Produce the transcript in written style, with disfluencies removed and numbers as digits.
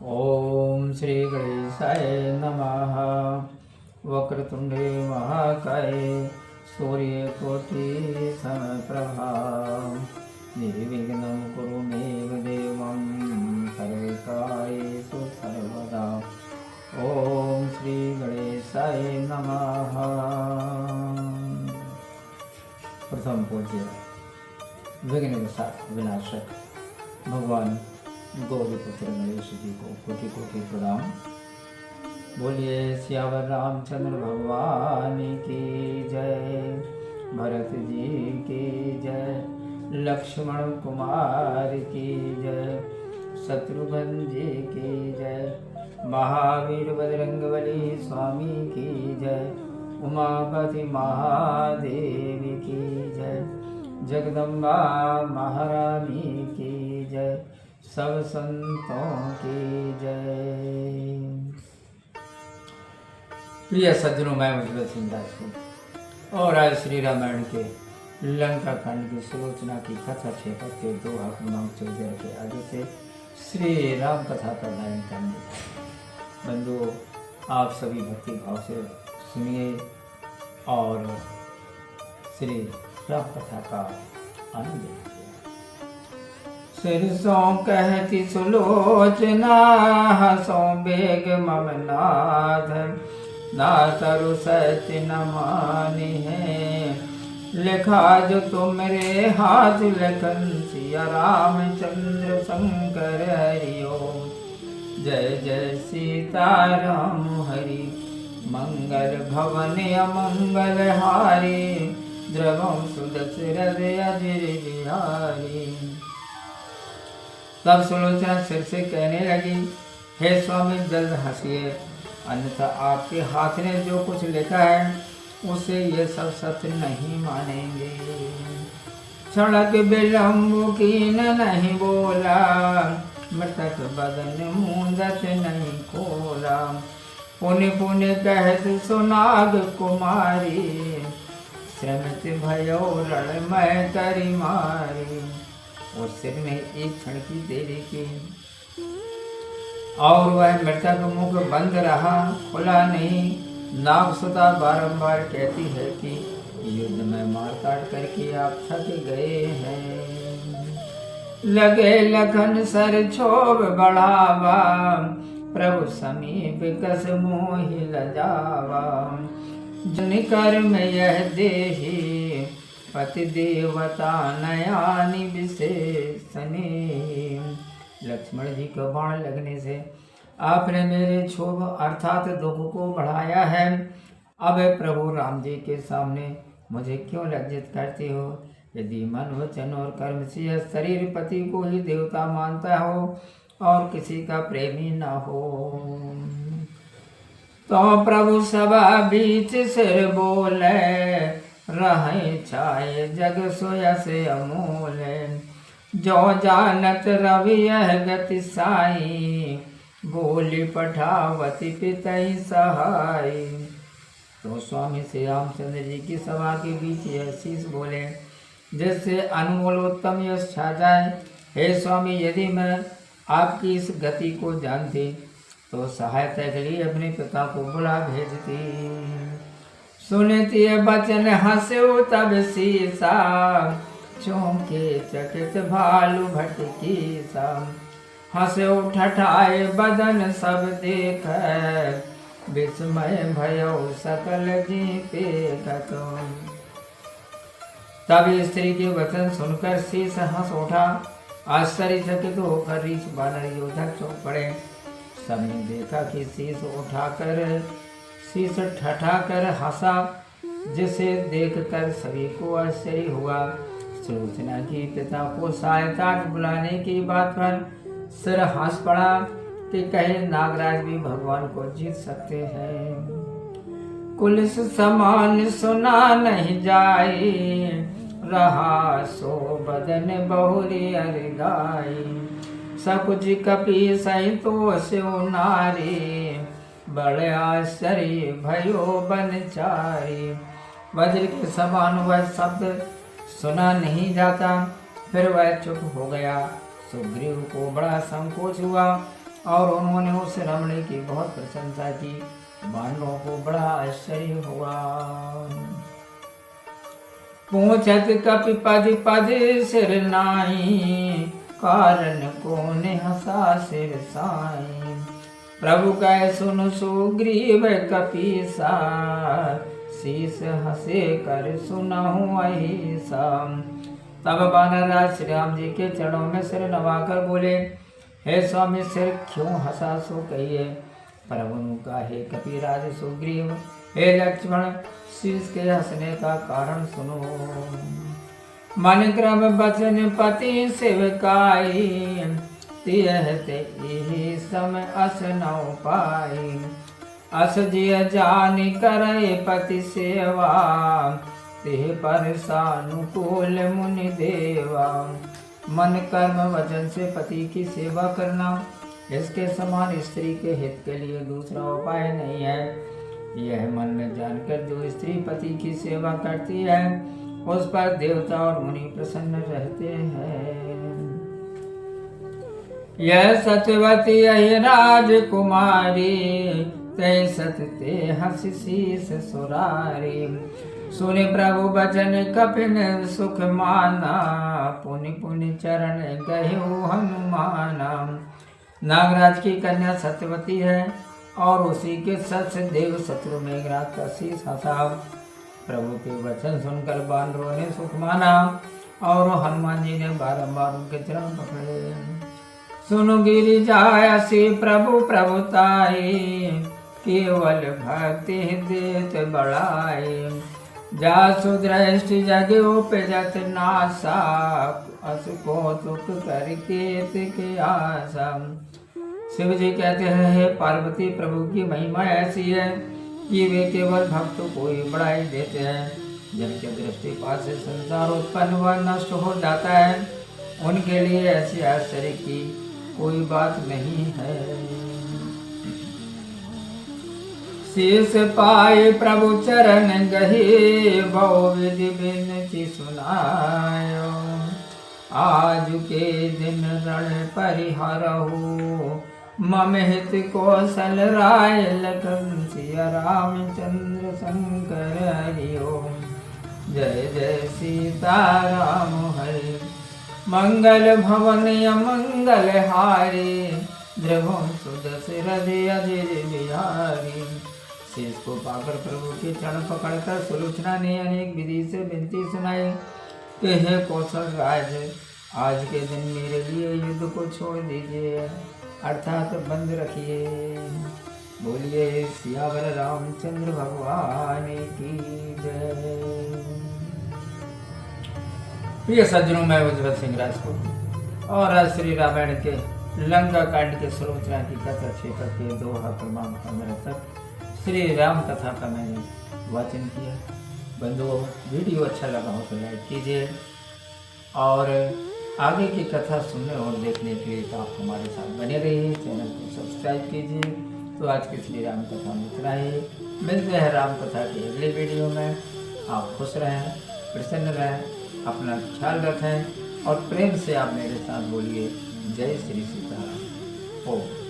ओम श्री गणेशाय नमः। वक्रतुंडे महाकाय सूर्यकोटि समप्रभा निर्विघ्नं कुरु मे देवं सर्वकार्येषु सर्वदा। ओम श्री गणेशाय नमः। प्रथम पूज्य विघ्न विनाशक भगवान गौरीपुत्र नरेश जी को कोटि कोटि प्रणाम। बोलिए सियावर रामचंद्र भगवान की जय, भरत जी की जय, लक्ष्मण कुमार की जय, शत्रुघ्न जी की जय, महावीर बजरंगबली स्वामी की जय, उमापति महादेव की जय, जगदम्बा महारानी की जय, सब संतों की जय। प्रिय सज्जनों, मैं उज्ज्वल सिंह राजपूत और आज श्री रामायण के लंका कांड की सुलोचना की कथा 6 के 2 क्रमांक 14 के आगे से श्री राम कथा का गायन करने। बंधुओं, आप सभी भक्ति भाव से सुनिए और श्री राम कथा का आनंद लीजिए। सिरसों कहती सुलोचना, हसों बेग ममनाथ, ना तरु सत्य न मानी है, लिखा जो तुमरे हाथ लखन सिया रामचंद्र शंकर हरिओम। जय जय सीताराम हरि, मंगल भवन अमंगल हारी, द्रवम सुदशरथ अजर बिहारी। तब सुलोचना सिर से कहने लगी, हे स्वामी जल्द हंसिए, अन्यथा आपके हाथ ने जो कुछ लिखा है उसे ये सब सत्य नहीं मानेंगे। क्षणक विलम्ब कीन नहीं बोला, मृतक बदन मूंदत नहीं खोला, पुण्य पुण्य कहत सुनाग कुमारी, श्रमित भयो रणमय करी मारी। और सिर में एक क्षण की देरी की और वह मृतक मुख बंद रहा, खुला नहीं। नागसुता बारंबार कहती है कि युद्ध में मार काट करके आप थक गए हैं। लगे लखन सर छोब बढ़ावा, प्रभु समीप कस मोहि लजावा। जन कर्म यह देही, पति देवता नयानि विशेषने। लक्ष्मण जी को बाण लगने से आपने मेरे क्षोभ अर्थात दुख को बढ़ाया है। अब प्रभु राम जी के सामने मुझे क्यों लज्जित करते हो? यदि मन वचन और कर्म से यह शरीर पति को ही देवता मानता हो और किसी का प्रेमी न हो, तो प्रभु सभा बीच सिर बोले, रहे छाए जग सोयस अमूल। जो जानत रवि यह गति साई, बोली पठावती पितई सहाय। तो स्वामी श्री रामचंद्र जी की सभा के बीच यह शीश बोले, जिससे अनमोल उत्तम यश छा जाए। हे स्वामी, यदि मैं आपकी इस गति को जानती तो सहायता के लिए अपने पिता को बुला भेजती। सुनती बचन हंसो तब सीसा, चौंके चकित भालू भटकी सा। हंसो ठठाए बदन सब देख, विस्मय भयो सकल जी पेखत। तब स्त्री के वचन सुनकर शीश हंस उठा। आश्चर्यचकित होकर रीछ बानर योधक चौंक पड़े। सबने देखा कि शीश ठठाकर हंसा, जिसे देखकर सभी को आश्चर्य हुआ। सुलोचना की पिता को सहायता बुलाने की बात पर सिर हंस पड़ा कि कहे नागराज भी भगवान को जीत सकते हैं। कुलिस समान सुना नहीं जाए, रहा सो बदन बहुरी अरगाई। सकुच कपि सहितोष नारी, बड़े आश्चर्य भयो बनचारी। वज्र के समान वह शब्द सुना नहीं जाता, फिर वह चुप हो गया। सुग्रीव को बड़ा संकोच हुआ और उन्होंने उस रमणी की बहुत प्रशंसा की। वानरों को बड़ा आश्चर्य हुआ। पूछत कपि पद पद सिर नाई, कारण कोन हंसा सिर साई। प्रभु कह सुन सुग्रीव कपीसा, शीस हंसे कर सुनहु अहिसा। तब वानरराज श्री राम जी के चरणों में सिर नवाकर बोले, हे स्वामी सिर क्यों हंसा सो कहिए। प्रभु का हे कपिराज सुग्रीव, हे लक्ष्मण शीस के हंसने का कारण सुनो। मन क्रम बचन पति सेवकाई, तिहते यही समय अस न पाई। अस जिय जानि करे पति सेवा, तिह पर सानुकूल मुनि देवा। मन कर्म वचन से पति की सेवा करना, इसके समान स्त्री के हित के लिए दूसरा उपाय नहीं है। यह मन में जानकर जो स्त्री पति की सेवा करती है, उस पर देवता और मुनि प्रसन्न रहते हैं। यह सत्यवती यही राजकुमारी, तय सत्य हंस शीस सुरारी। सुनि प्रभु बचन कपिन सुख माना, पुनि पुनि चरण गयो हनुमाना। नागराज की कन्या सत्यवती है और उसी के सच देव शत्रु मेघराज का शीस हंसा। प्रभु के वचन सुनकर वानरों ने सुख माना और हनुमान जी ने बारंबार उनके चरण पकड़े। सुनो गिरिजासी प्रभु प्रभुताई, केवल भक्ति देत बढ़ाई। जासु दृष्टि जगे उपजत नासा, असु कौतुक करके के आशा। शिव जी कहते हैं, हे पार्वती प्रभु की महिमा ऐसी है कि वे केवल भक्तों को ही बढ़ाई देते हैं। जिनके दृष्टिपात से संसार उत्पन्न व नष्ट हो जाता है, उनके लिए ऐसी आश्चर्य की कोई बात नहीं है। शीस पाए प्रभु चरण गहे, बहु विधि विनती सुनायो। आज के दिन रण परिहरहु, मम हित कौशल राय लखन सिया रामचंद्र शंकर हरि ओम। जय जय सीताराम हरि, मंगल भवन अमंगल हारी। द्रवम सुदशरथ अजय बिहारी। शीस को पाकर प्रभु के चरण पकड़कर सुलोचना ने अनेक विधि से विनती सुनाई कि हे कौशल राज, आज के दिन मेरे लिए युद्ध को छोड़ दीजिए, अर्थात बंद रखिए। बोलिए सियावर रामचंद्र भगवान की जय। प्रिय सज्जनों, मैं उज्ज्वल सिंह राजपूत और आज श्री रामायण के लंका कांड के सुलोचना की कथा क्षेत्र के 2 तक श्री राम कथा का मैंने वाचन किया। बंधुओं, वीडियो अच्छा लगा हो तो लाइक कीजिए और आगे की कथा सुनने और देखने के लिए आप हमारे साथ बने रहिए। चैनल को सब्सक्राइब कीजिए। तो आज की श्री राम कथा में इतना ही। मिलते हैं राम कथा के अगले वीडियो में। आप खुश रहें, प्रसन्न रहें, अपना ख्याल रखें और प्रेम से आप मेरे साथ बोलिए जय श्री सीताराम। ओम।